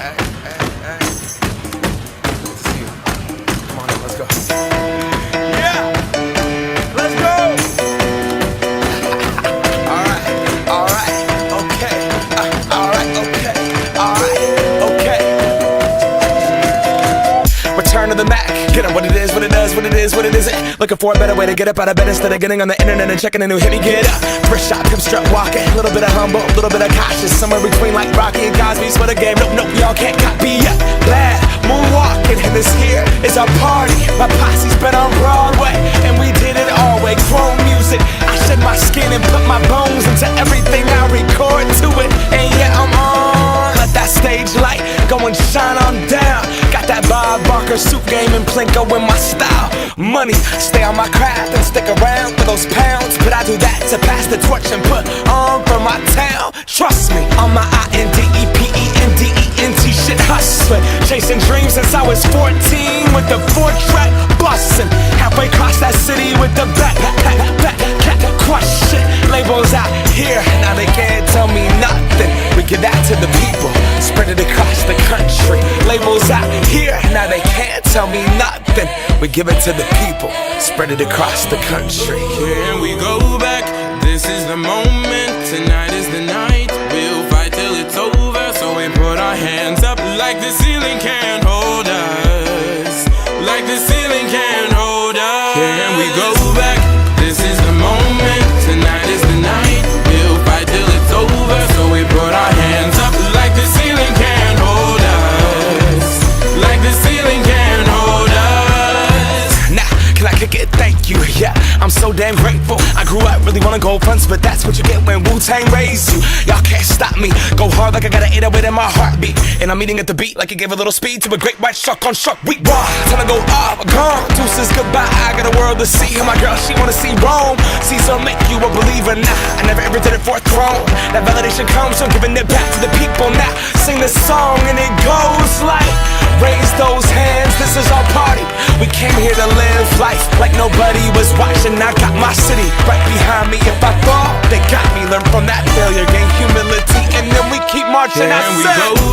Hey. Good to see you. Come on in, let's go. Yeah! Let's go! Alright, okay. Okay. Return to the Mac. Get up what it is, what it does, what it is, what it isn't. Looking for a better way to get up out of bed instead of getting on the internet and checking a new hit. Me get up, first shot, come strut walking. A little bit of humble, a little bit of cautious. Somewhere between like Rocky and Cosby's for the game. Nope, y'all can't copy yet. Glad moonwalking, and this here is our party. My posse's been on Broadway, and we did it all way. Chrome music, I shed my skin and put my bones into everything I record to it. And yeah, I'm on. Let that stage light go and shine on down. Got that Bob Barker suit game and Plinko in my style. Money, stay on my craft and stick around for those pounds. But I do that to pass the torch and put on for my town. Trust me, on my INDEPENDENT shit hustling. Chasing dreams since I was 14 with the 4-track bustin'. Halfway across that city with the back crush shit. Labels out here, now they can't tell me nothing. We give that to the people, spread it across the country. Labels out here, now they can't tell me nothing. We give it to the people, spread it across the country. Can we go back? This is the moment, tonight is the night. We'll fight till it's over, so we put our hands up like the ceiling can't hold us. Like the ceiling can't hold us. Can we go back? This is the moment, tonight is the night. We'll fight till it's over, so we put our hands up like the ceiling can't hold us. Like the ceiling can't hold us. Nah, can I kick it? Thank you, yeah, I'm so damn grateful. I grew up really wanna go fronts, but that's what you get when Wu-Tang raised you. Y'all can't stop me, go hard like I got an 808 in my heartbeat. And I'm eating at the beat like it gave a little speed to a great white shark on shark week. Raw, time to go off, gone, deuces goodbye. I got a world to see, and my girl, she wanna see Rome. Caesar make you a believer, nah, I never ever did it for a throne. That validation comes from giving it back to the people. Now, sing this song and it goes like, raise those hands, this is our party. We came here to live life like nobody was watching. I got my city right behind me. If I fall, they got me. Learn from that failure, gain humility, and then we keep marching. Can we go